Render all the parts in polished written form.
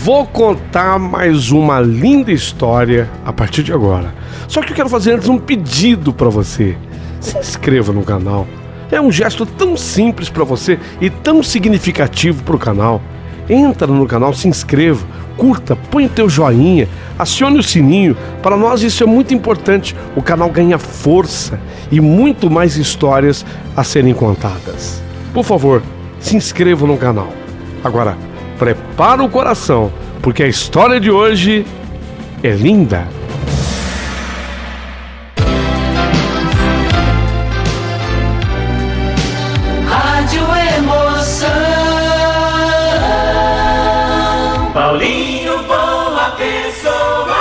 Vou contar mais uma linda história a partir de agora. Só que eu quero fazer antes um pedido para você. Se inscreva no canal. É um gesto tão simples para você e tão significativo para o canal. Entra no canal, se inscreva, curta, põe o teu joinha, acione o sininho. Para nós isso é muito importante. O canal ganha força e muito mais histórias a serem contadas. Por favor, se inscreva no canal. Agora, prepara o coração, porque a história de hoje é linda. Rádio Emoção. Paulinho, boa pessoa.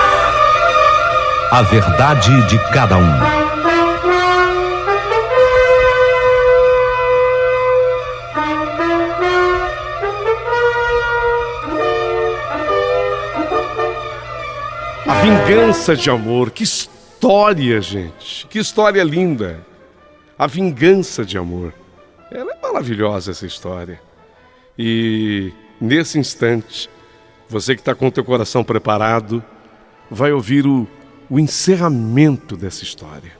A verdade de cada um. A vingança de amor, que história, gente, que história linda. A vingança de amor, ela é maravilhosa essa história. E nesse instante, você que está com o teu coração preparado, vai ouvir o encerramento dessa história,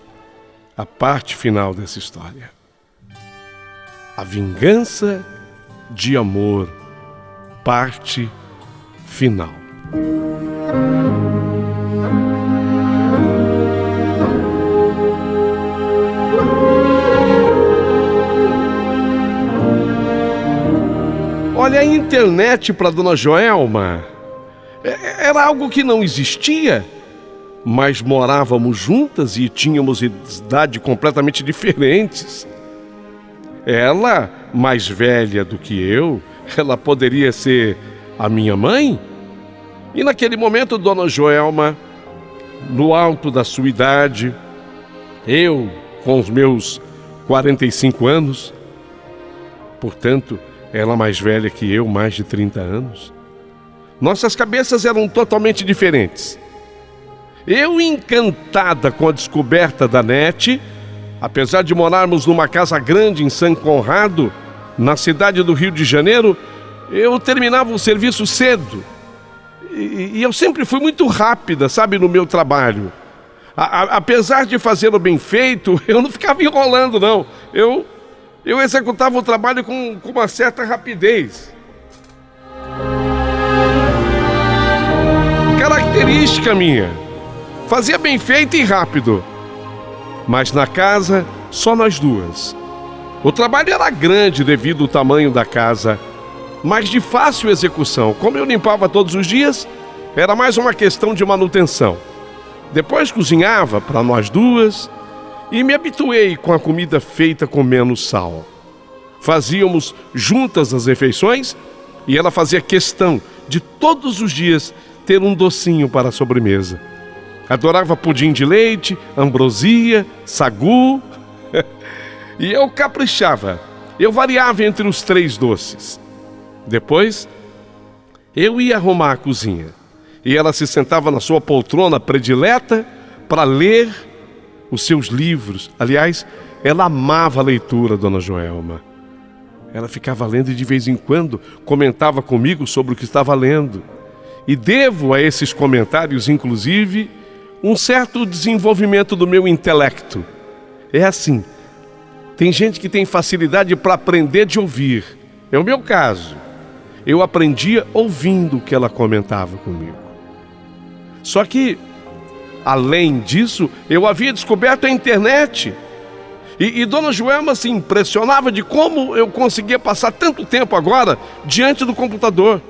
a parte final dessa história. A vingança de amor, parte final. Olha, a internet para Dona Joelma era algo que não existia, mas morávamos juntas e tínhamos idade completamente diferentes. Ela, mais velha do que eu, ela poderia ser a minha mãe? E naquele momento, Dona Joelma, no alto da sua idade, eu com os meus 45 anos, portanto, ela mais velha que eu, mais de 30 anos. Nossas cabeças eram totalmente diferentes. Eu, encantada com a descoberta da NET, apesar de morarmos numa casa grande em São Conrado, na cidade do Rio de Janeiro, eu terminava o serviço cedo. E eu sempre fui muito rápida, sabe, no meu trabalho. Apesar de fazê-lo bem feito, eu não ficava enrolando, não. Eu executava o trabalho com uma certa rapidez. Característica minha. Fazia bem feito e rápido. Mas na casa, só nós duas. O trabalho era grande devido ao tamanho da casa, mas de fácil execução. Como eu limpava todos os dias, era mais uma questão de manutenção. Depois cozinhava para nós duas e me habituei com a comida feita com menos sal. Fazíamos juntas as refeições e ela fazia questão de todos os dias ter um docinho para a sobremesa. Adorava pudim de leite, ambrosia, sagu. E eu caprichava. Eu variava entre os 3 doces. Depois, eu ia arrumar a cozinha. E ela se sentava na sua poltrona predileta para ler os seus livros. Aliás, ela amava a leitura, Dona Joelma. Ela ficava lendo e de vez em quando comentava comigo sobre o que estava lendo. E devo a esses comentários, inclusive, um certo desenvolvimento do meu intelecto. É assim, tem gente que tem facilidade para aprender de ouvir. É o meu caso. Eu aprendia ouvindo o que ela comentava comigo. Só que, além disso, eu havia descoberto a internet. E Dona Joelma se impressionava de como eu conseguia passar tanto tempo agora diante do computador.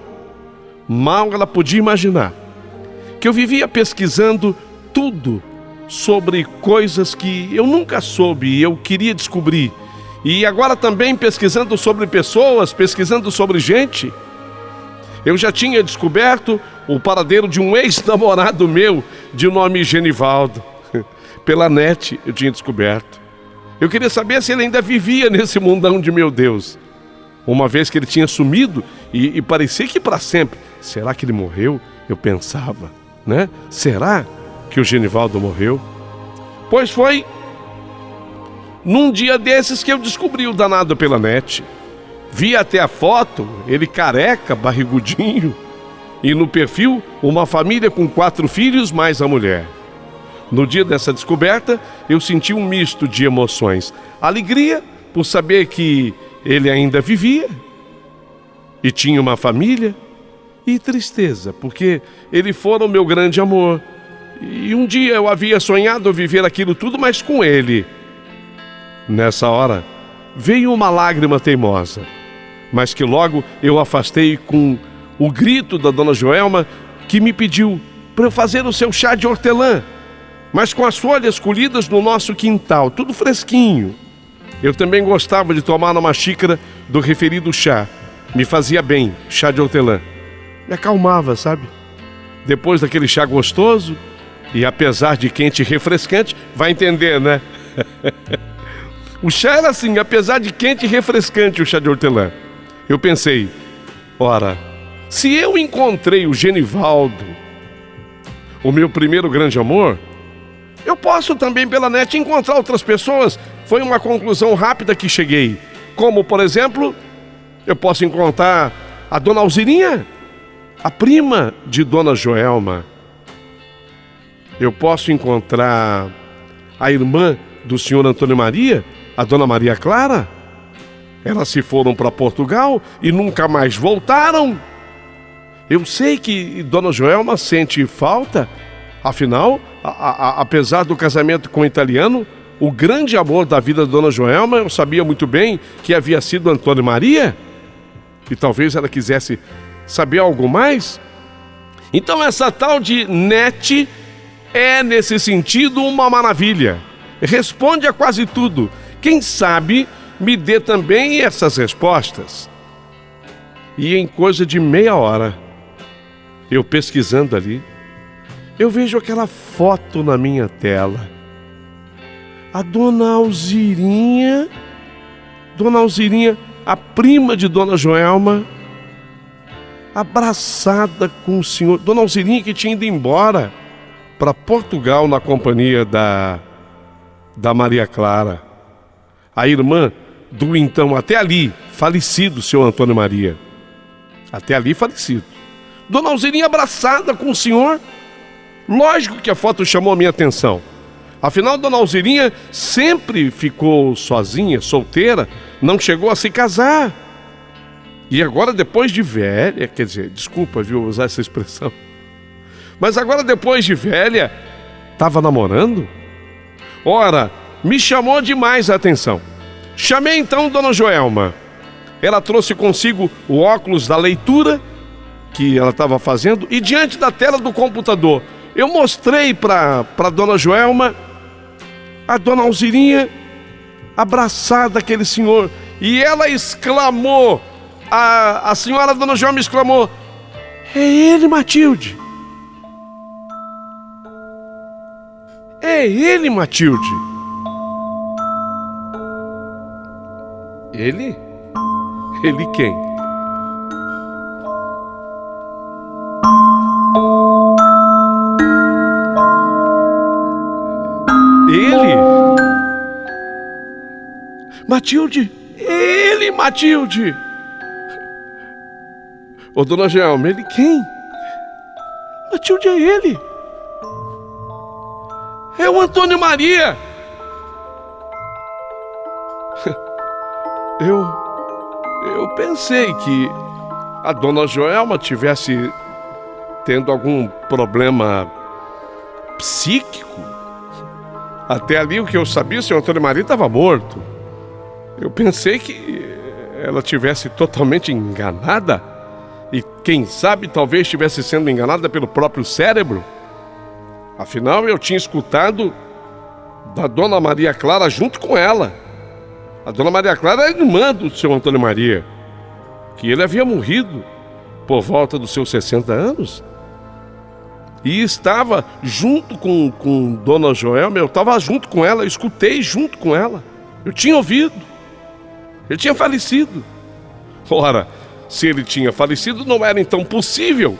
Mal ela podia imaginar que eu vivia pesquisando tudo sobre coisas que eu nunca soube e eu queria descobrir. E agora também pesquisando sobre pessoas, pesquisando sobre gente. Eu já tinha descoberto o paradeiro de um ex-namorado meu de nome Genivaldo. Pela NET eu tinha descoberto. Eu queria saber se ele ainda vivia nesse mundão de meu Deus. Uma vez que ele tinha sumido e parecia que para sempre. Será que ele morreu? Eu pensava, né? Será que o Genivaldo morreu? Pois foi num dia desses que eu descobri o danado pela NET. Vi até a foto, ele careca, barrigudinho. e no perfil uma família com 4 filhos mais a mulher. No dia dessa descoberta, eu senti um misto de emoções. Alegria por saber que ele ainda vivia e tinha uma família, e tristeza porque ele fora o meu grande amor. E um dia eu havia sonhado viver aquilo tudo, mas com ele. Nessa hora, veio uma lágrima teimosa, mas que logo eu afastei com o grito da dona Joelma, que me pediu para eu fazer o seu chá de hortelã, mas com as folhas colhidas no nosso quintal, tudo fresquinho. Eu também gostava de tomar uma xícara do referido chá. Me fazia bem, chá de hortelã. Me acalmava, sabe? Depois daquele chá gostoso, e apesar de quente e refrescante, vai entender, né? O chá era assim, apesar de quente e refrescante, o chá de hortelã. Eu pensei, ora, se eu encontrei o Genivaldo, o meu primeiro grande amor, eu posso também pela net encontrar outras pessoas. Foi uma conclusão rápida que cheguei. Como, por exemplo, eu posso encontrar a dona Alzirinha, a prima de dona Joelma. Eu posso encontrar a irmã do senhor Antônio Maria, a dona Maria Clara. Elas se foram para Portugal e nunca mais voltaram. Eu sei que dona Joelma sente falta. Afinal, apesar do casamento com o italiano, o grande amor da vida da dona Joelma, eu sabia muito bem que havia sido Antônio Maria. E talvez ela quisesse saber algo mais. Então essa tal de net é, nesse sentido, uma maravilha. Responde a quase tudo. Quem sabe me dê também essas respostas. E em coisa de meia hora, eu pesquisando ali, eu vejo aquela foto na minha tela. A dona Alzirinha, a prima de dona Joelma, abraçada com o senhor. Dona Alzirinha que tinha ido embora para Portugal na companhia da Maria Clara, a irmã do então até ali falecido senhor Antônio Maria. Até ali falecido. Dona Alzirinha abraçada com o senhor. Lógico que a foto chamou a minha atenção. Afinal, dona Alzirinha sempre ficou sozinha, solteira, não chegou a se casar. E agora, depois de velha, quer dizer, desculpa, viu, usar essa expressão, mas agora, depois de velha, estava namorando? Ora, me chamou demais a atenção. Chamei então dona Joelma. Ela trouxe consigo o óculos da leitura que ela estava fazendo e diante da tela do computador eu mostrei para dona Joelma a dona Alzirinha abraçada àquele senhor e ela exclamou, a senhora dona Joelma exclamou: é ele, Matilde. É ele, Matilde. Ele? Ele quem? Ele? Matilde? Ele, Matilde! Ô, dona Joelma, ele quem? Matilde é ele. É o Antônio Maria. Eu pensei que a dona Joelma tivesse tendo algum problema psíquico. Até ali o que eu sabia, o senhor Antônio Maria estava morto. Eu pensei que ela tivesse totalmente enganada. E quem sabe talvez estivesse sendo enganada pelo próprio cérebro. Afinal, eu tinha escutado da dona Maria Clara junto com ela. A dona Maria Clara era irmã do seu Antônio Maria, que ele havia morrido por volta dos seus 60 anos. E estava junto com dona Joelma, eu estava junto com ela, eu escutei junto com ela. Eu tinha ouvido. Ele tinha falecido. Ora, se ele tinha falecido, não era então possível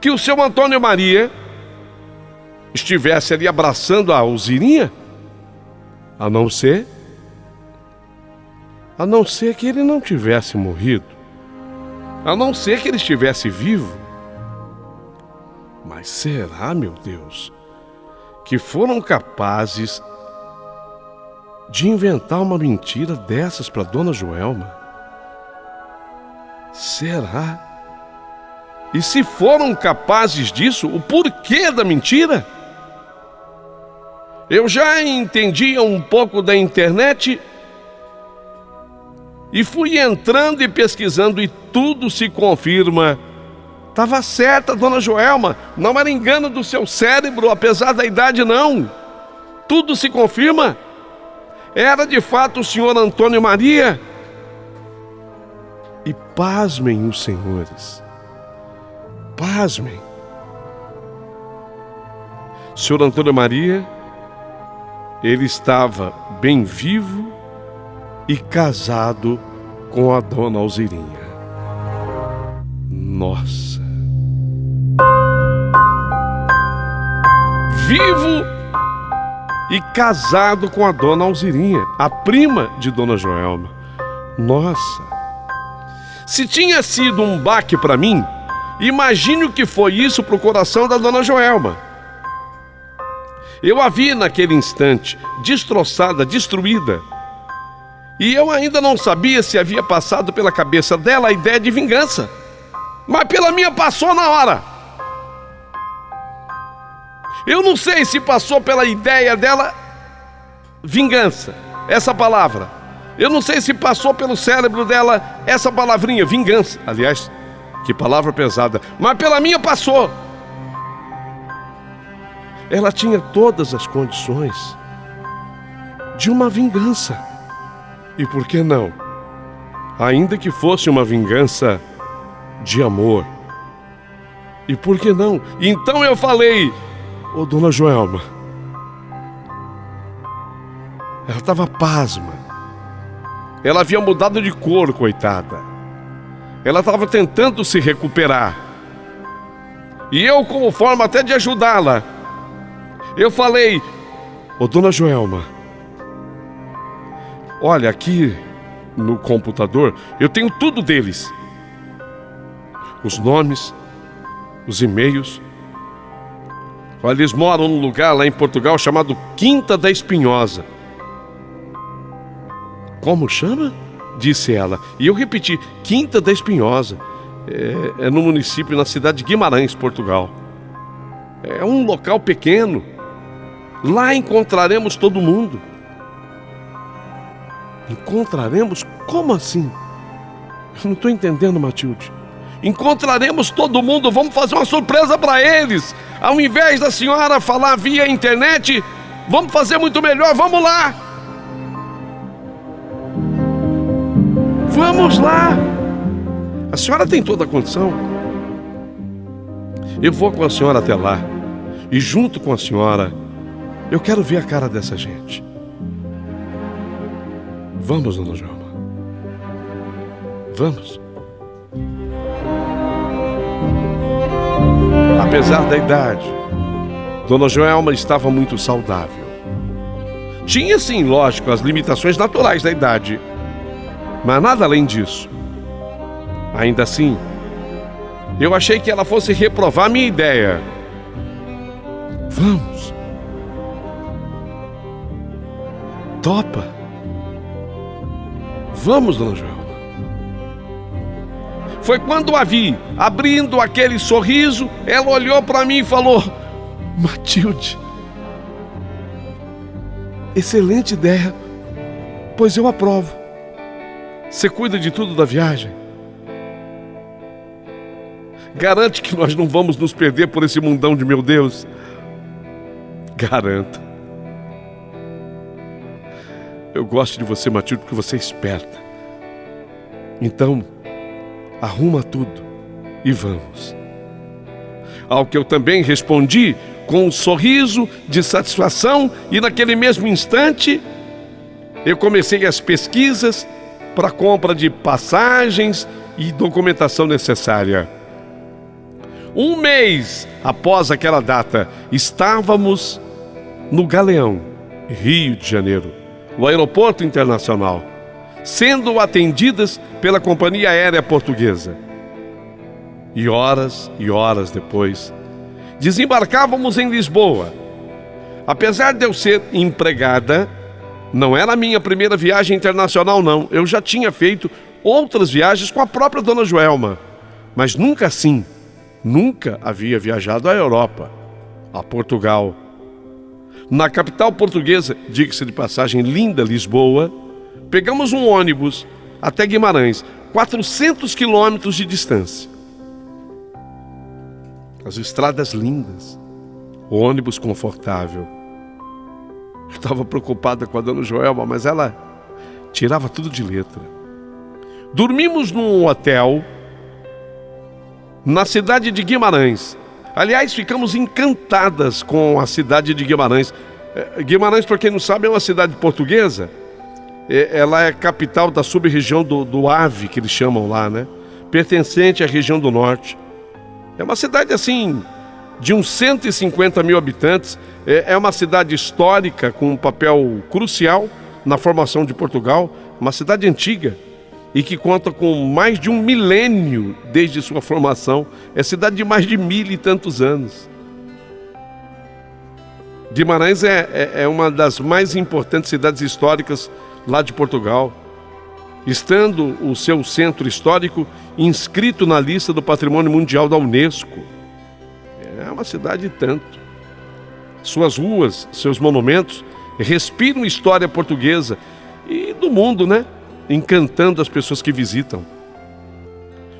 que o seu Antônio Maria estivesse ali abraçando a Alzirinha, a não ser que ele não tivesse morrido, a não ser que ele estivesse vivo. Mas será, meu Deus, que foram capazes de inventar uma mentira dessas para Dona Joelma? Será? E se foram capazes disso, o porquê da mentira? Eu já entendia um pouco da internet e fui entrando e pesquisando e tudo se confirma. Estava certa, Dona Joelma, não era engano do seu cérebro, apesar da idade, não. Tudo se confirma. Era de fato o senhor Antônio Maria. E pasmem os senhores, pasmem. O senhor Antônio Maria, ele estava bem vivo e casado com a Dona Alzirinha. Nossa! Vivo e casado com a Dona Alzirinha, a prima de Dona Joelma. Nossa! Se tinha sido um baque para mim, imagine o que foi isso para o coração da Dona Joelma. Eu a vi naquele instante, destroçada, destruída. E eu ainda não sabia se havia passado pela cabeça dela a ideia de vingança. Mas pela minha passou na hora. Eu não sei se passou pela ideia dela vingança, essa palavra. Eu não sei se passou pelo cérebro dela essa palavrinha, vingança. Aliás, que palavra pesada. Mas pela minha passou. Ela tinha todas as condições de uma vingança. E por que não? Ainda que fosse uma vingança de amor. E por que não? Então eu falei: ô Dona Joelma. Ela estava pasma. Ela havia mudado de cor, coitada. Ela estava tentando se recuperar. E eu, como forma até de ajudá-la, eu falei: ô Dona Joelma, olha, aqui no computador eu tenho tudo deles. Os nomes, os e-mails. Olha, eles moram num lugar lá em Portugal chamado Quinta da Espinhosa. Como chama? Disse ela. E eu repeti: Quinta da Espinhosa. É no município, na cidade de Guimarães, Portugal. É um local pequeno. Lá encontraremos todo mundo. Encontraremos? Como assim? Eu não estou entendendo, Matilde. Encontraremos todo mundo, vamos fazer uma surpresa para eles. Ao invés da senhora falar via internet, vamos fazer muito melhor, vamos lá. Vamos lá. A senhora tem toda a condição. Eu vou com a senhora até lá. E junto com a senhora, eu quero ver a cara dessa gente. Vamos, Dona Joelma. Vamos. Apesar da idade, Dona Joelma estava muito saudável. Tinha, sim, lógico, as limitações naturais da idade, mas nada além disso. Ainda assim, eu achei que ela fosse reprovar minha ideia. Vamos. Topa. Vamos, Dona Joelma. Foi quando a vi abrindo aquele sorriso, ela olhou para mim e falou: Matilde, excelente ideia, pois eu aprovo. Você cuida de tudo da viagem? Garante que nós não vamos nos perder por esse mundão de meu Deus? Garanto. Eu gosto de você, Matilde, porque você é esperta. Então, arruma tudo e vamos. Ao que eu também respondi com um sorriso de satisfação, e naquele mesmo instante eu comecei as pesquisas para a compra de passagens e documentação necessária. Um mês após aquela data, estávamos no Galeão, Rio de Janeiro, no aeroporto internacional, sendo atendidas pela companhia aérea portuguesa. E horas depois, Desembarcávamos em Lisboa. Apesar de eu ser empregada, não era a minha primeira viagem internacional, não. Eu já tinha feito outras viagens com a própria Dona Joelma, mas nunca assim. Nunca havia viajado à Europa, a Portugal. Na capital portuguesa, diga-se de passagem, linda Lisboa, pegamos um ônibus até Guimarães, 400 quilômetros de distância. As estradas lindas, o ônibus confortável. Eu estava preocupada com a Dona Joelma, mas ela tirava tudo de letra. Dormimos num hotel na cidade de Guimarães. Aliás, ficamos encantadas com a cidade de Guimarães. Guimarães, para quem não sabe, é uma cidade portuguesa. Ela é capital da sub-região do Ave, que eles chamam lá, né? Pertencente à região do norte. É uma cidade, assim, de uns 150 mil habitantes. É uma cidade histórica, com um papel crucial na formação de Portugal. Uma cidade antiga e que conta com mais de 1 milênio desde sua formação. É cidade de mais de 1000 e tantos anos. Guimarães é uma das mais importantes cidades históricas lá de Portugal, estando o seu centro histórico inscrito na lista do Patrimônio Mundial da Unesco. É uma cidade tanto. Suas ruas, seus monumentos respiram história portuguesa e do mundo, né? Encantando as pessoas que visitam.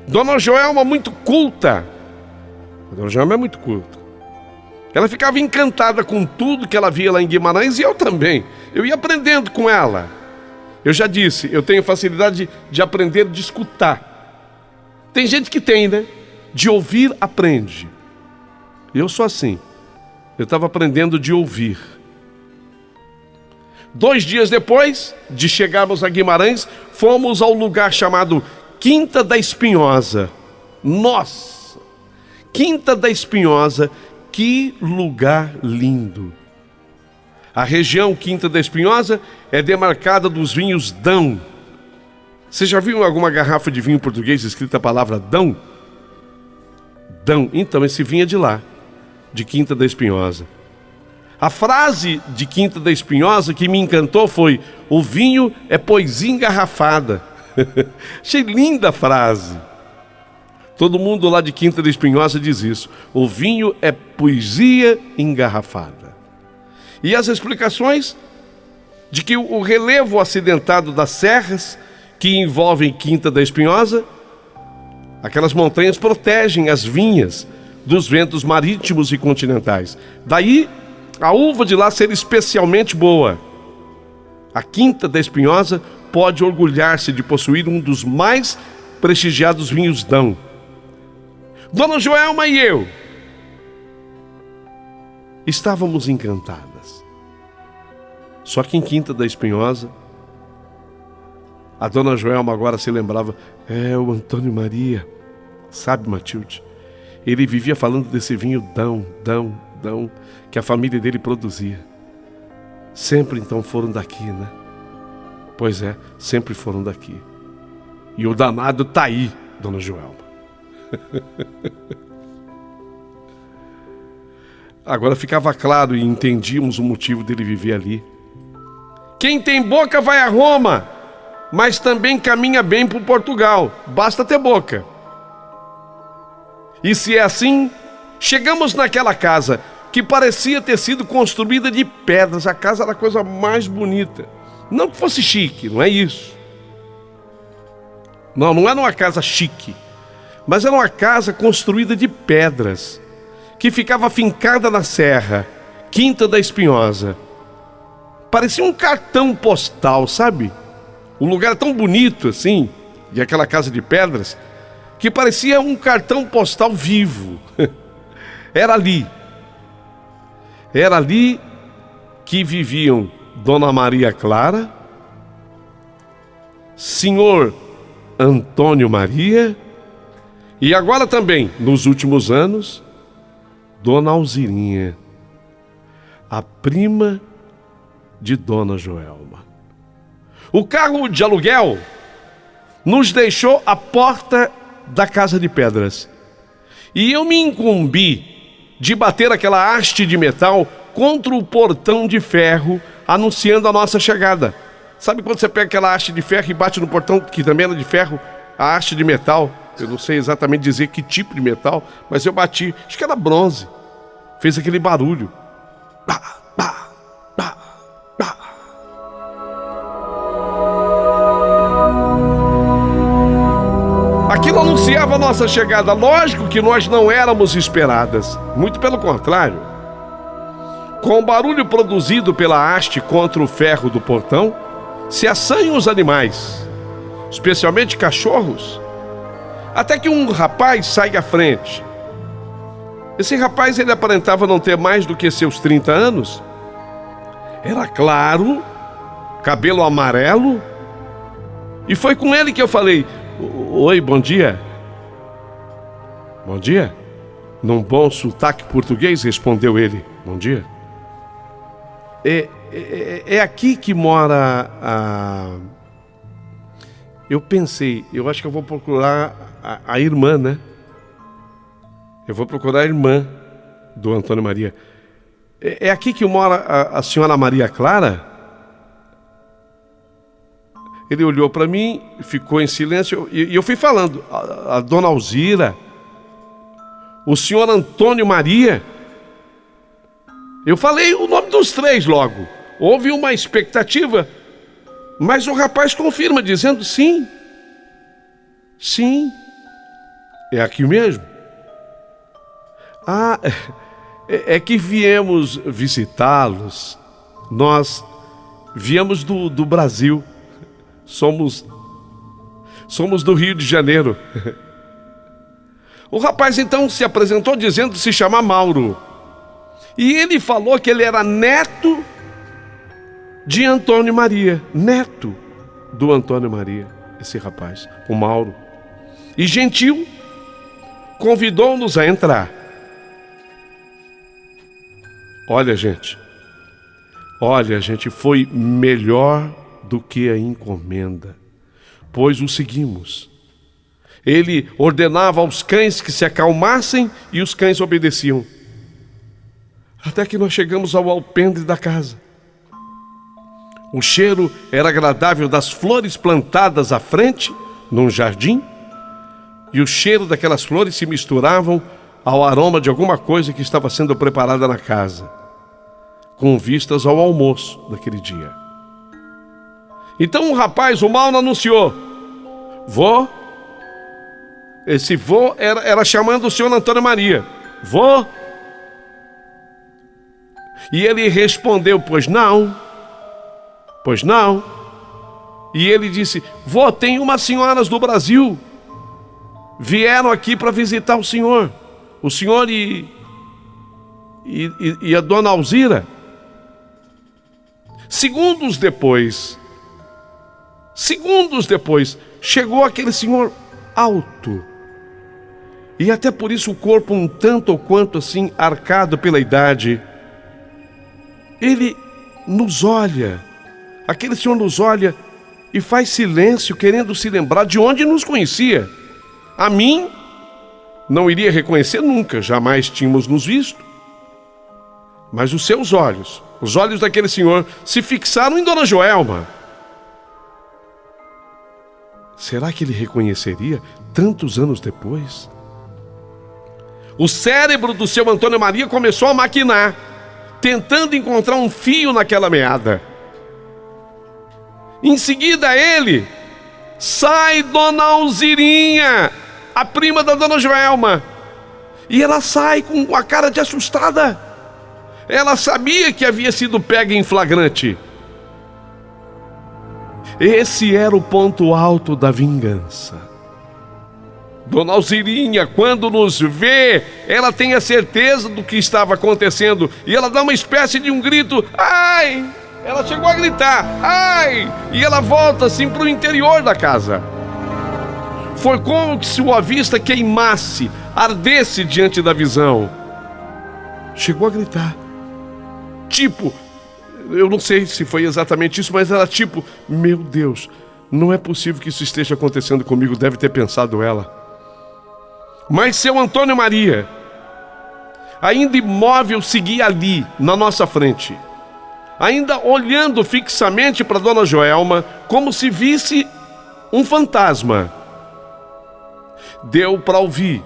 Dona Joelma, muito culta. A Dona Joelma é muito culta. Ela ficava encantada com tudo que ela via lá em Guimarães e eu também. Eu ia aprendendo com ela. Eu já disse, eu tenho facilidade de aprender, de escutar. Tem gente que tem, né? De ouvir, aprende. Eu sou assim. Eu estava aprendendo de ouvir. 2 dias depois de chegarmos a Guimarães, fomos ao lugar chamado Quinta da Espinhosa. Nossa! Quinta da Espinhosa, que lugar lindo! A região Quinta da Espinhosa é demarcada dos vinhos Dão. Você já viu alguma garrafa de vinho português escrita a palavra Dão? Dão. Então, esse vinho é de lá, de Quinta da Espinhosa. A frase de Quinta da Espinhosa que me encantou foi: o vinho é poesia engarrafada. Achei linda a frase. Todo mundo lá de Quinta da Espinhosa diz isso. O vinho é poesia engarrafada. E as explicações de que o relevo acidentado das serras que envolvem Quinta da Espinhosa, aquelas montanhas protegem as vinhas dos ventos marítimos e continentais. Daí a uva de lá ser especialmente boa. A Quinta da Espinhosa pode orgulhar-se de possuir um dos mais prestigiados vinhos Dão. Dona Joelma e eu estávamos encantadas. Só que em Quinta da Espinhosa, a Dona Joelma agora se lembrava, o Antônio Maria, sabe, Matilde? Ele vivia falando desse vinho Dão, que a família dele produzia. Sempre então foram daqui, né? Pois é, sempre foram daqui. E o danado tá aí, Dona Joelma. Agora ficava claro e entendíamos o motivo dele viver ali. Quem tem boca vai a Roma, mas também caminha bem para Portugal. Basta ter boca. E se é assim, chegamos naquela casa que parecia ter sido construída de pedras. A casa era a coisa mais bonita. Não que fosse chique, não é isso. Não era uma casa chique, mas era uma casa construída de pedras, que ficava fincada na serra, Quinta da Espinhosa. Parecia um cartão postal, sabe? O lugar tão bonito assim, e aquela casa de pedras, que parecia um cartão postal vivo. Era ali que viviam Dona Maria Clara, Senhor Antônio Maria e agora também, nos últimos anos, Dona Alzirinha, a prima de Dona Joelma. O carro de aluguel nos deixou à porta da casa de pedras e eu me incumbi de bater aquela haste de metal contra o portão de ferro, anunciando a nossa chegada. Sabe quando você pega aquela haste de ferro e bate no portão, que também era de ferro, a haste de metal? Eu não sei exatamente dizer que tipo de metal, mas eu bati, acho que era bronze. Fez aquele barulho. Pá, pá, pá, pá. Aquilo anunciava a nossa chegada. Lógico que nós não éramos esperadas. Muito pelo contrário. Com o barulho produzido pela haste contra o ferro do portão, se assanham os animais, especialmente cachorros, até que um rapaz sai à frente. Esse rapaz, ele aparentava não ter mais do que seus 30 anos. Era claro, cabelo amarelo, e foi com ele que eu falei: oi, bom dia. Bom dia. Num bom sotaque português, respondeu ele: bom dia. É aqui que mora a... Eu pensei, eu acho que eu vou procurar a irmã, né? Eu vou procurar a irmã do Antônio Maria. É aqui que mora a senhora Maria Clara? Ele olhou para mim, ficou em silêncio, e eu fui falando: a dona Alzira, o senhor Antônio Maria. Eu falei o nome dos três logo. Houve uma expectativa, mas o rapaz confirma, dizendo: sim, sim, é aqui mesmo. Ah, é que viemos visitá-los. Nós viemos do Brasil. Somos do Rio de Janeiro. O rapaz então se apresentou dizendo se chamar Mauro. E ele falou que ele era neto de Antônio Maria. Neto do Antônio Maria, esse rapaz, o Mauro. E gentil, convidou-nos a entrar. Olha, gente, foi melhor do que a encomenda, pois o seguimos. Ele ordenava aos cães que se acalmassem e os cães obedeciam. Até que nós chegamos ao alpendre da casa. O cheiro era agradável das flores plantadas à frente, num jardim, e o cheiro daquelas flores se misturavam ao aroma de alguma coisa que estava sendo preparada na casa, com vistas ao almoço daquele dia. Então o rapaz, o Mauro, anunciou: vô. Esse vô era chamando o senhor Antônio Maria. Vô. E ele respondeu: pois não. Pois não. E ele disse: vô, tem umas senhoras do Brasil. Vieram aqui para visitar o senhor. O senhor e a dona Alzira. Segundos depois, chegou aquele senhor alto. E até por isso o corpo um tanto ou quanto assim arcado pela idade. Ele nos olha, aquele senhor nos olha e faz silêncio, querendo se lembrar de onde nos conhecia. A mim, não iria reconhecer nunca, jamais tínhamos nos visto. Mas os seus olhos, os olhos daquele senhor, se fixaram em Dona Joelma. Será que ele reconheceria tantos anos depois? O cérebro do seu Antônio Maria começou a maquinar, tentando encontrar um fio naquela meada. Em seguida ele, sai Dona Alzirinha, a prima da Dona Joelma. E ela sai com a cara de assustada. Ela sabia que havia sido pega em flagrante. Esse era o ponto alto da vingança. Dona Alzirinha, quando nos vê, ela tem a certeza do que estava acontecendo e ela dá uma espécie de um grito: ai! Ela chegou a gritar: ai! E ela volta assim para o interior da casa. Foi como se sua vista queimasse, ardesse diante da visão. Chegou a gritar. Tipo, eu não sei se foi exatamente isso, mas era tipo: meu Deus, não é possível que isso esteja acontecendo comigo, deve ter pensado ela. Mas seu Antônio Maria, ainda imóvel, seguia ali, na nossa frente, ainda olhando fixamente para Dona Joelma, como se visse um fantasma. Deu para ouvir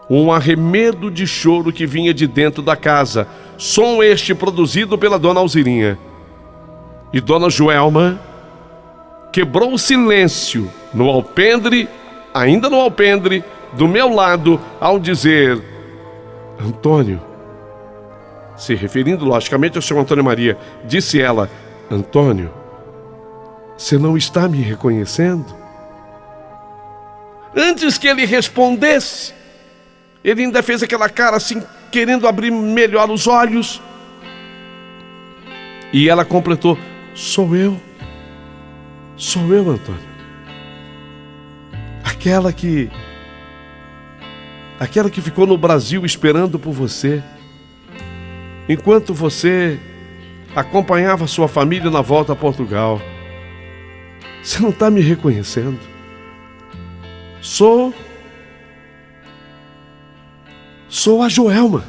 um arremedo de choro que vinha de dentro da casa, som este produzido pela Dona Alzirinha. E Dona Joelma quebrou o silêncio no alpendre, ainda no alpendre, do meu lado, ao dizer: Antônio, se referindo logicamente ao seu Antônio Maria, disse ela: Antônio, você não está me reconhecendo? Antes que ele respondesse, ele ainda fez aquela cara assim, querendo abrir melhor os olhos. E ela completou: sou eu, Antônio. Aquela que ficou no Brasil esperando por você, enquanto você acompanhava sua família na volta a Portugal. Você não está me reconhecendo? Sou a Joelma.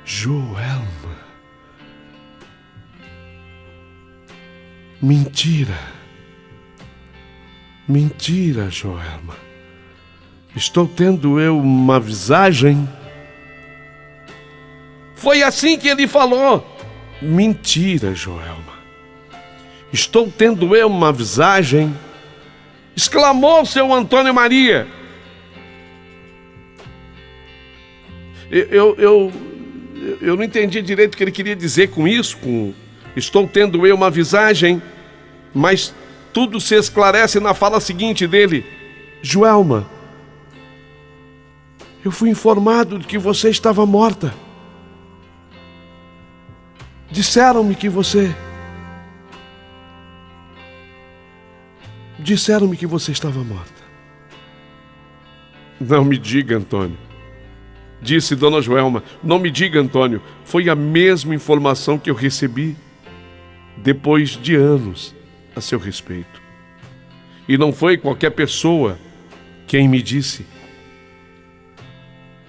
Joelma. Mentira, Joelma. Estou tendo eu uma visagem? Foi assim que ele falou. Mentira, Joelma. Estou tendo eu uma visagem? Exclamou seu Antônio Maria. Eu não entendi direito o que ele queria dizer com isso, com estou tendo eu uma visagem, mas tudo se esclarece na fala seguinte dele: Joelma, eu fui informado de que você estava morta. Disseram-me que você estava morta. Não me diga, Antônio. Disse Dona Joelma: não me diga, Antônio. Foi a mesma informação que eu recebi depois de anos a seu respeito. E não foi qualquer pessoa quem me disse.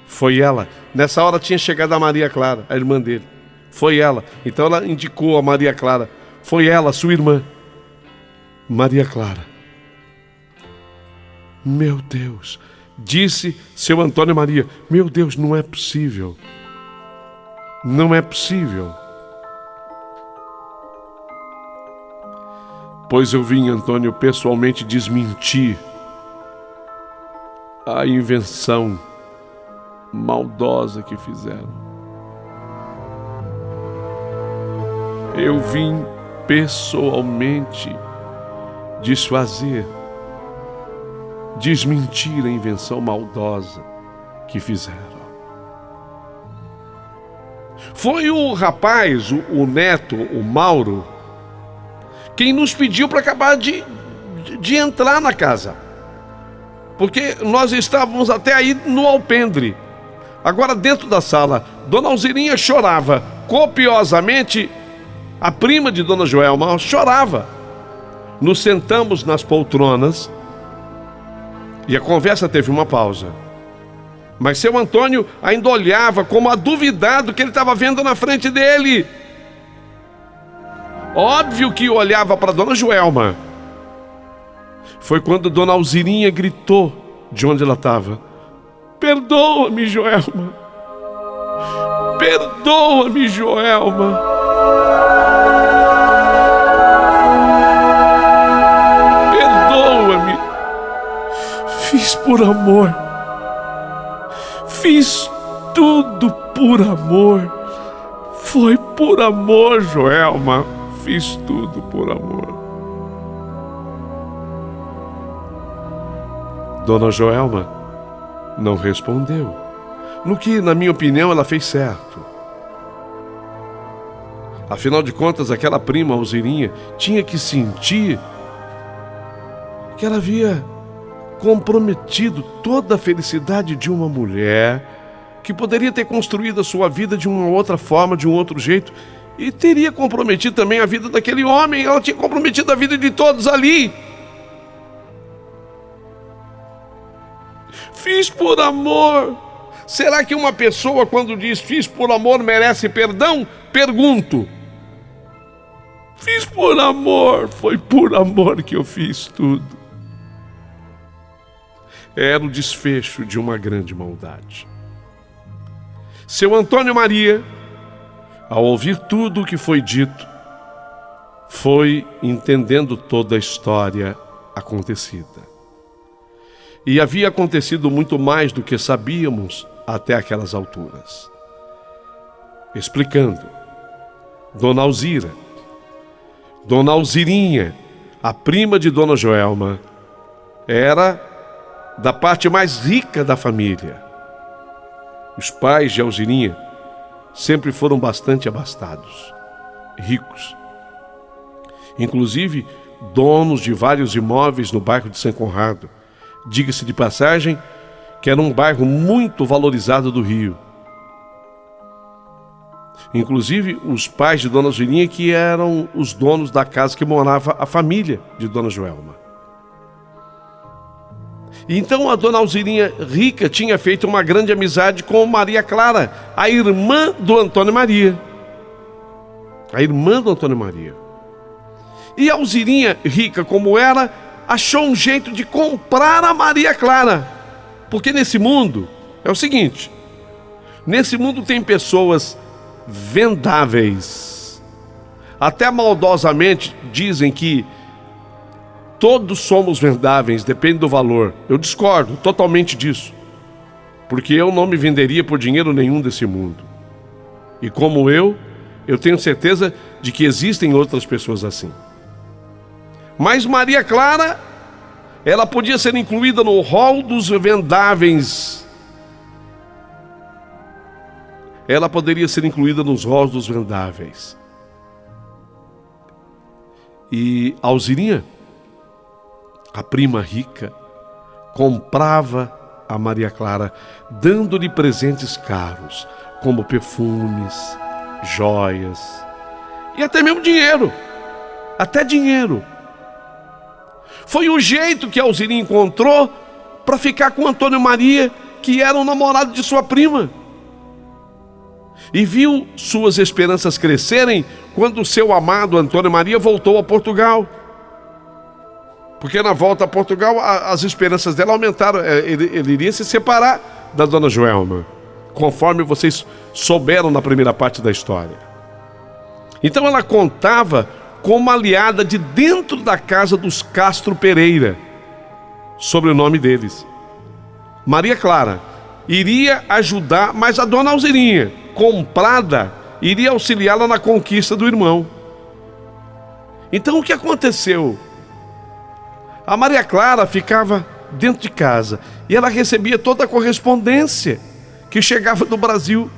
Foi ela. Nessa hora tinha chegado a Maria Clara, a irmã dele. Foi ela. Então ela indicou a Maria Clara. Foi ela, sua irmã, Maria Clara. Meu Deus, disse seu Antônio Maria. Meu Deus, não é possível. Não é possível. Pois eu vim, Antônio, pessoalmente desmentir a invenção maldosa que fizeram. Eu vim pessoalmente desfazer, desmentir a invenção maldosa que fizeram. Foi o rapaz, o neto, o Mauro, quem nos pediu para acabar de entrar na casa. Porque nós estávamos até aí no alpendre. Agora, dentro da sala, Dona Alzirinha chorava copiosamente. A prima de Dona Joelma chorava. Nos sentamos nas poltronas e a conversa teve uma pausa. Mas seu Antônio ainda olhava como a duvidar do que ele estava vendo na frente dele. Óbvio que olhava para Dona Joelma. Foi quando Dona Alzirinha gritou de onde ela estava: perdoa-me, Joelma. Perdoa-me, Joelma. Perdoa-me. Fiz por amor. Fiz tudo por amor. Foi por amor, Joelma. Fiz tudo por amor. Dona Joelma não respondeu, no que, na minha opinião, ela fez certo. Afinal de contas, aquela prima Alzirinha tinha que sentir que ela havia comprometido toda a felicidade de uma mulher que poderia ter construído a sua vida de uma outra forma, de um outro jeito, e teria comprometido também a vida daquele homem. Ela tinha comprometido a vida de todos ali. Fiz por amor. Será que uma pessoa, quando diz fiz por amor, merece perdão? Pergunto. Fiz por amor, foi por amor que eu fiz tudo. Era o desfecho de uma grande maldade. Seu Antônio Maria, ao ouvir tudo o que foi dito, foi entendendo toda a história acontecida. E havia acontecido muito mais do que sabíamos até aquelas alturas. Explicando, Dona Alzira, Dona Alzirinha, a prima de Dona Joelma, era da parte mais rica da família. Os pais de Alzirinha sempre foram bastante abastados, ricos. Inclusive, donos de vários imóveis no bairro de São Conrado. Diga-se de passagem que era um bairro muito valorizado do Rio. Inclusive, os pais de Dona Alzirinha que eram os donos da casa que morava a família de Dona Joelma. Então a Dona Alzirinha rica tinha feito uma grande amizade com Maria Clara, a irmã do Antônio Maria. A irmã do Antônio Maria. E a Alzirinha, rica como era, achou um jeito de comprar a Maria Clara. Porque nesse mundo, é o seguinte, nesse mundo tem pessoas vendáveis. Até maldosamente dizem que todos somos vendáveis, depende do valor. Eu discordo totalmente disso. Porque eu não me venderia por dinheiro nenhum desse mundo. E como eu tenho certeza de que existem outras pessoas assim. Mas Maria Clara, ela podia ser incluída no rol dos vendáveis. Ela poderia ser incluída nos rols dos vendáveis. E Alzirinha, a prima rica, comprava a Maria Clara, dando-lhe presentes caros, como perfumes, joias e até mesmo dinheiro. Até dinheiro. Foi o jeito que a Alzirinha encontrou para ficar com Antônio Maria, que era o namorado de sua prima. E viu suas esperanças crescerem quando seu amado Antônio Maria voltou a Portugal. Porque na volta a Portugal as esperanças dela aumentaram. Ele iria se separar da Dona Joelma, conforme vocês souberam na primeira parte da história. Então ela contava como aliada de dentro da casa dos Castro Pereira, sobre o nome deles. Maria Clara iria ajudar, mas a Dona Alzirinha, comprada, iria auxiliá-la na conquista do irmão. Então o que aconteceu? A Maria Clara ficava dentro de casa e ela recebia toda a correspondência que chegava do Brasil.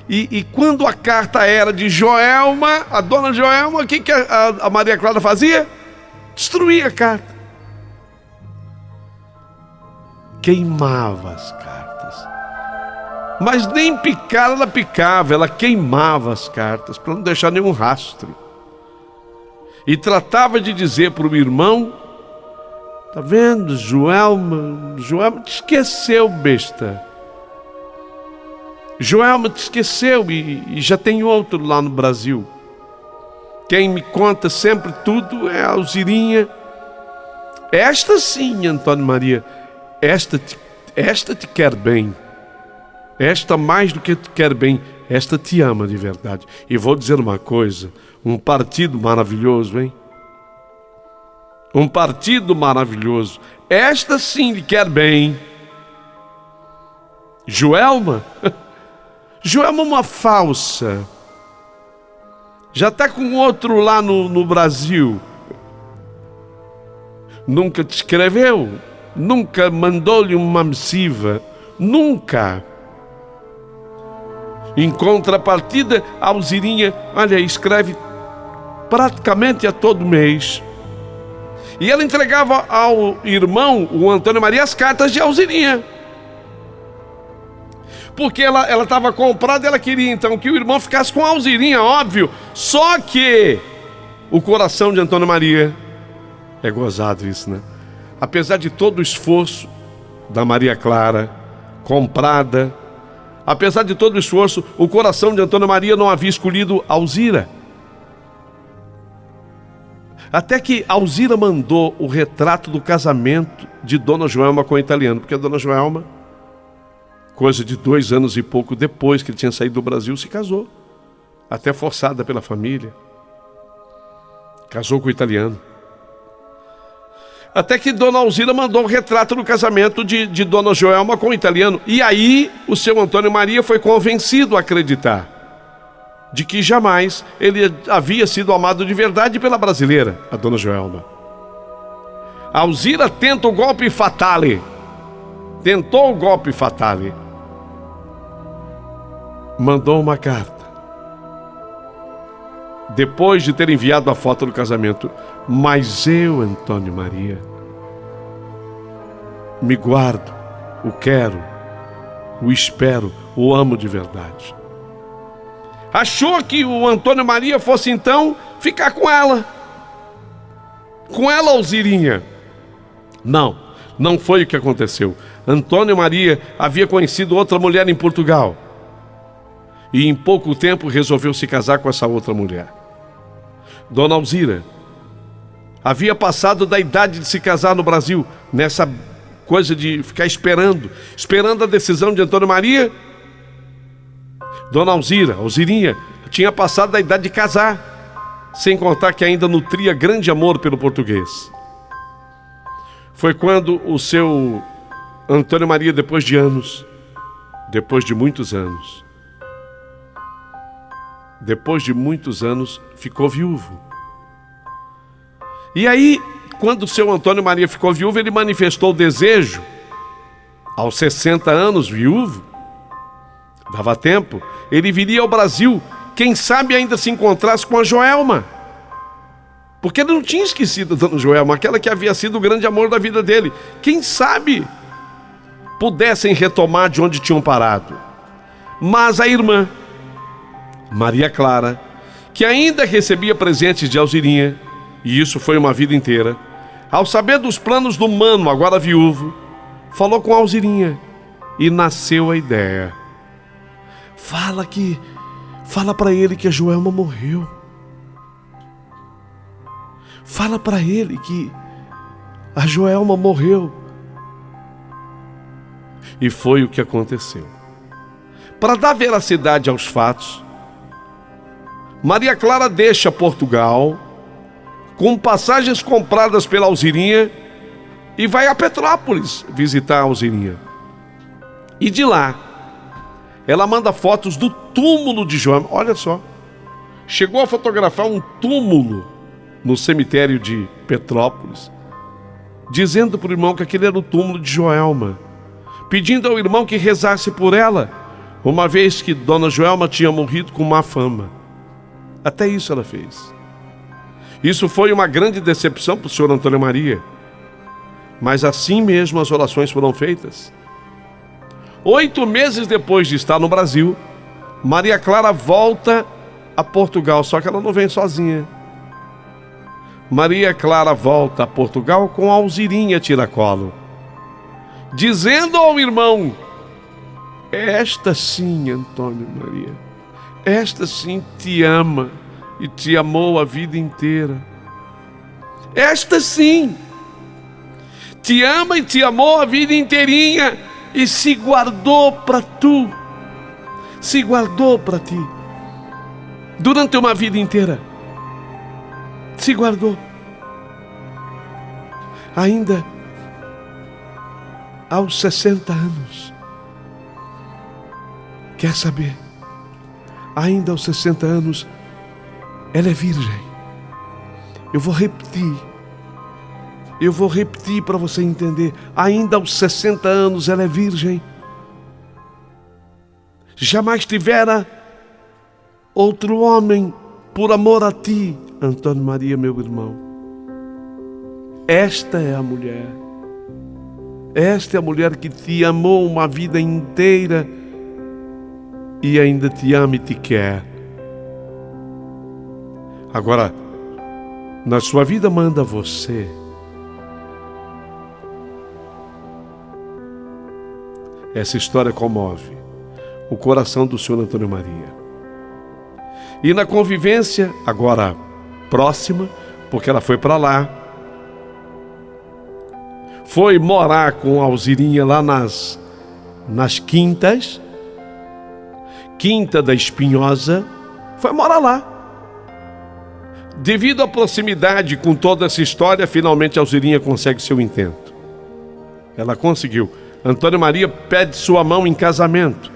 E quando a carta era de Joelma, a Dona Joelma, o que a Maria Clara fazia? Destruía a carta. Queimava as cartas. Mas nem picar ela picava, ela queimava as cartas para não deixar nenhum rastro. E tratava de dizer para o irmão: tá vendo, Joelma te esqueceu, besta. Joelma te esqueceu e já tem outro lá no Brasil. Quem me conta sempre tudo é a Alzirinha. Esta sim, Antônio Maria, esta te quer bem. Esta mais do que te quer bem, esta te ama de verdade. E vou dizer uma coisa, um partido maravilhoso, hein? Um partido maravilhoso. Esta sim lhe quer bem. Joelma? Joelma é uma falsa. Já está com outro lá no Brasil. Nunca te escreveu. Nunca mandou-lhe uma missiva. Nunca. Em contrapartida, a Alzirinha, olha, escreve praticamente a todo mês. E ela entregava ao irmão, o Antônio Maria, as cartas de Alzirinha. Porque ela estava comprada e ela queria então que o irmão ficasse com a Alzirinha, óbvio. Só que o coração de Antônio Maria, é gozado isso, né? Apesar de todo o esforço, da Maria Clara, comprada. Apesar de todo o esforço, o coração de Antônio Maria não havia escolhido Alzira. Até que Alzira mandou o retrato do casamento de Dona Joelma com o italiano, porque a Dona Joelma, coisa de 2 anos e pouco depois que ele tinha saído do Brasil, se casou, até forçada pela família. Casou com o italiano. Até que Dona Alzira mandou o retrato do casamento de Dona Joelma com o italiano. E aí o seu Antônio Maria foi convencido a acreditar de que jamais ele havia sido amado de verdade pela brasileira, a Dona Joelma. Alzira tenta o golpe fatale. Tentou o golpe fatale. Mandou uma carta. Depois de ter enviado a foto do casamento: mas eu, Antônio Maria, me guardo, o quero, o espero, o amo de verdade. Achou que o Antônio Maria fosse então ficar com ela, Alzirinha. Não foi o que aconteceu. Antônio Maria havia conhecido outra mulher em Portugal e em pouco tempo resolveu se casar com essa outra mulher. Dona Alzira havia passado da idade de se casar no Brasil, nessa coisa de ficar esperando a decisão de Antônio Maria. Dona Alzirinha, tinha passado da idade de casar, sem contar que ainda nutria grande amor pelo português. Foi quando o seu Antônio Maria, depois de muitos anos, ficou viúvo. E aí, quando o seu Antônio Maria ficou viúvo, ele manifestou o desejo, aos 60 anos, viúvo, dava tempo, ele viria ao Brasil, quem sabe ainda se encontrasse com a Joelma. Porque ele não tinha esquecido a Dona Joelma, aquela que havia sido o grande amor da vida dele. Quem sabe pudessem retomar de onde tinham parado. Mas a irmã, Maria Clara, que ainda recebia presentes de Alzirinha, e isso foi uma vida inteira, ao saber dos planos do mano, agora viúvo, falou com Alzirinha e nasceu a ideia. Fala para ele que a Joelma morreu. Fala para ele que a Joelma morreu. E foi o que aconteceu. Para dar veracidade aos fatos, Maria Clara deixa Portugal com passagens compradas pela Alzirinha e vai a Petrópolis visitar a Alzirinha. E de lá, ela manda fotos do túmulo de Joelma. Olha só, chegou a fotografar um túmulo no cemitério de Petrópolis, dizendo para o irmão que aquele era o túmulo de Joelma, pedindo ao irmão que rezasse por ela, uma vez que Dona Joelma tinha morrido com má fama. Até isso ela fez. Isso foi uma grande decepção para o senhor Antônio Maria, mas assim mesmo as orações foram feitas. 8 meses depois de estar no Brasil, Maria Clara volta a Portugal, só que ela não vem sozinha. Maria Clara volta a Portugal com a Alzirinha tiracolo, dizendo ao irmão: esta sim, Antônio Maria, esta sim te ama e te amou a vida inteira. Esta sim te ama e te amou a vida inteirinha e se guardou para tu, se guardou para ti durante uma vida inteira. Se guardou. Ainda aos 60 anos. Quer saber? Ainda aos 60 anos, ela é virgem. Eu vou repetir para você entender. Ainda aos 60 anos ela é virgem. Jamais tivera outro homem por amor a ti, Antônio Maria, meu irmão. Esta é a mulher. Esta é a mulher que te amou uma vida inteira e ainda te ama e te quer. Agora, na sua vida manda você Essa história comove o coração do senhor Antônio Maria. E na convivência, agora próxima, porque ela foi para lá, foi morar com a Alzirinha lá nas Quintas, Quinta da Espinhosa, foi morar lá. Devido à proximidade com toda essa história, finalmente a Alzirinha consegue seu intento. Ela conseguiu. Antônio Maria pede sua mão em casamento.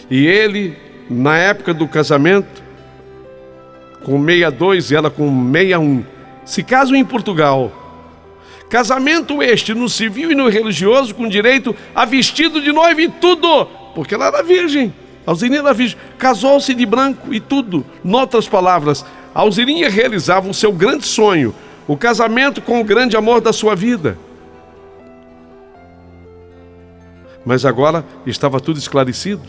E ele, na época do casamento, com 62 e ela com 61, se casam em Portugal. Casamento este no civil e no religioso, com direito a vestido de noiva e tudo, porque ela era virgem. A Alzirinha era virgem, casou-se de branco e tudo. Noutras palavras, a Alzirinha realizava o seu grande sonho, o casamento com o grande amor da sua vida. Mas agora estava tudo esclarecido.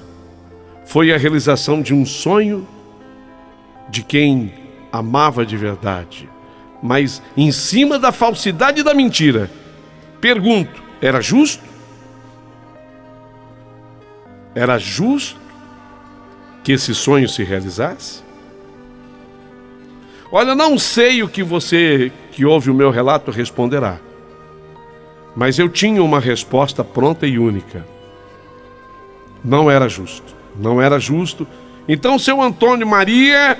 Foi a realização de um sonho de quem amava de verdade, mas em cima da falsidade e da mentira. Pergunto, era justo? Era justo que esse sonho se realizasse? Olha, não sei o que você que ouve o meu relato responderá, mas eu tinha uma resposta pronta e única. Não era justo. Não era justo. Então, seu Antônio Maria,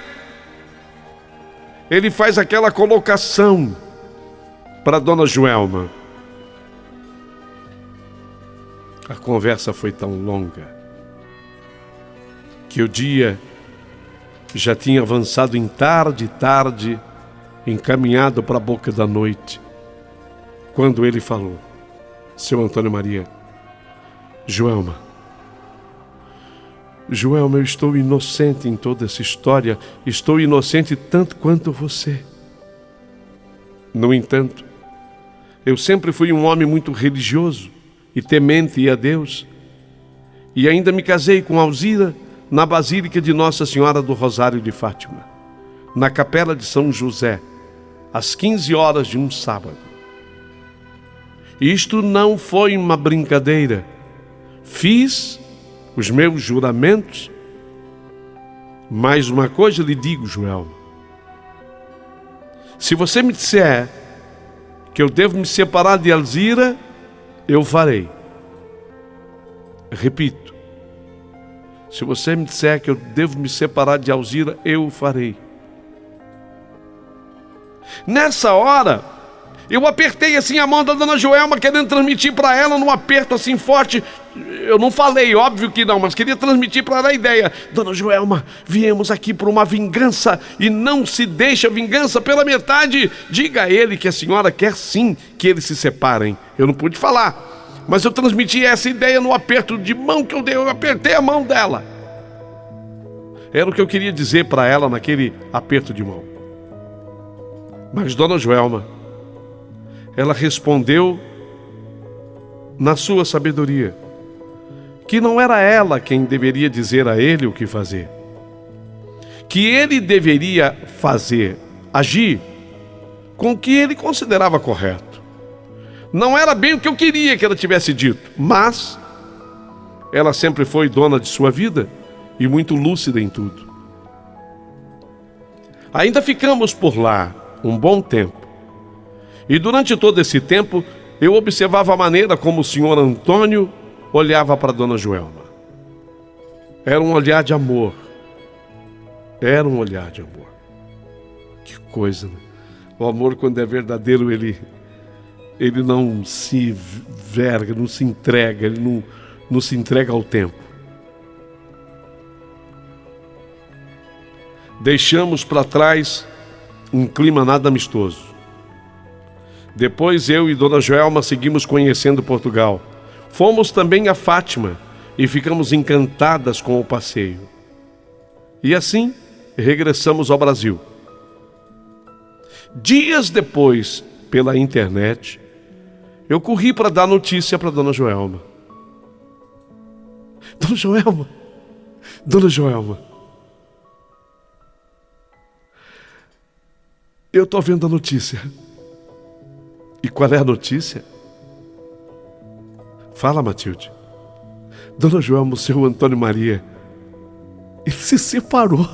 ele faz aquela colocação para Dona Joelma. A conversa foi tão longa que o dia já tinha avançado em tarde, encaminhado para a boca da noite, quando ele falou: seu Antônio Maria, Joelma, eu estou inocente em toda essa história, estou inocente tanto quanto você. No entanto, eu sempre fui um homem muito religioso e temente a Deus, e ainda me casei com Alzira na Basílica de Nossa Senhora do Rosário de Fátima, na Capela de São José, às 15 horas de um sábado. Isto não foi uma brincadeira. Fiz os meus juramentos. Mais uma coisa lhe digo, Joel. Se você me disser que eu devo me separar de Alzira, eu farei. Repito. Se você me disser que eu devo me separar de Alzira, eu farei. Nessa hora, eu apertei assim a mão da Dona Joelma, querendo transmitir para ela num aperto assim forte. Eu não falei, óbvio que não, mas queria transmitir para ela a ideia. Dona Joelma, viemos aqui por uma vingança e não se deixa a vingança pela metade. Diga a ele que a senhora quer sim que eles se separem. Eu não pude falar, mas eu transmiti essa ideia no aperto de mão que eu dei. Eu apertei a mão dela. Era o que eu queria dizer para ela naquele aperto de mão. Mas Dona Joelma, ela respondeu na sua sabedoria que não era ela quem deveria dizer a ele o que fazer, que ele deveria fazer, agir com o que ele considerava correto. Não era bem o que eu queria que ela tivesse dito, mas ela sempre foi dona de sua vida e muito lúcida em tudo. Ainda ficamos por lá um bom tempo. E durante todo esse tempo, eu observava a maneira como o senhor Antônio olhava para Dona Joelma. Era um olhar de amor. Era um olhar de amor. Que coisa, né? O amor, quando é verdadeiro, ele não se verga, não se entrega, ele não se entrega ao tempo. Deixamos para trás um clima nada amistoso. Depois eu e Dona Joelma seguimos conhecendo Portugal. Fomos também a Fátima e ficamos encantadas com o passeio. E assim regressamos ao Brasil. Dias depois, pela internet, eu corri para dar notícia para Dona Joelma. Dona Joelma, eu estou vendo a notícia. E qual é a notícia? Fala, Matilde. Dona Joelma, o seu Antônio Maria, ele se separou.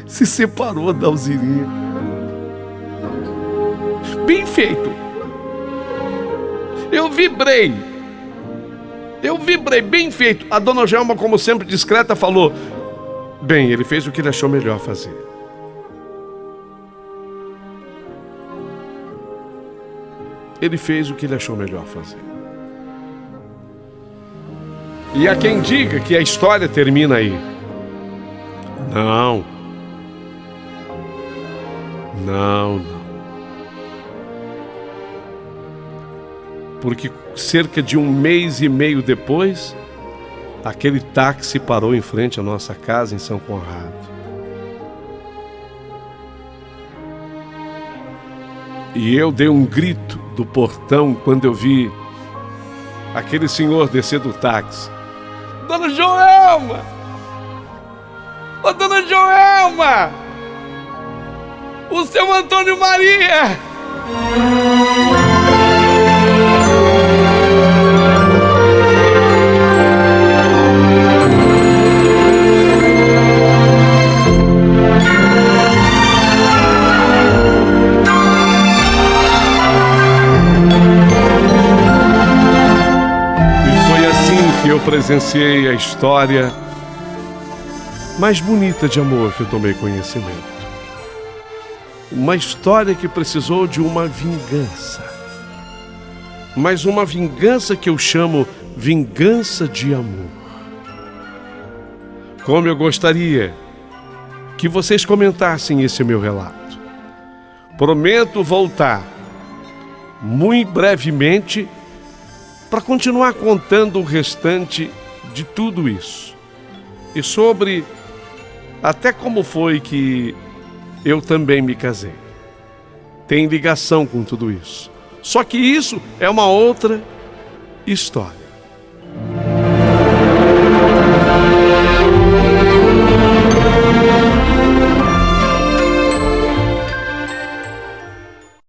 Se separou da Alzirinha. Bem feito. Eu vibrei, bem feito. A Dona Joelma, como sempre discreta, falou: bem, ele fez o que ele achou melhor fazer. Ele fez o que ele achou melhor fazer. E há quem diga que a história termina aí. Não. Porque cerca de 1 mês e meio depois, aquele táxi parou em frente à nossa casa em São Conrado. E eu dei um grito do portão quando eu vi aquele senhor descer do táxi. Dona Joelma! Ô, Dona Joelma! O seu Antônio Maria! Eu presenciei a história mais bonita de amor que eu tomei conhecimento. Uma história que precisou de uma vingança. Mas uma vingança que eu chamo vingança de amor. Como eu gostaria que vocês comentassem esse meu relato. Prometo voltar muito brevemente para continuar contando o restante de tudo isso. E sobre até como foi que eu também me casei. Tem ligação com tudo isso. Só que isso é uma outra história.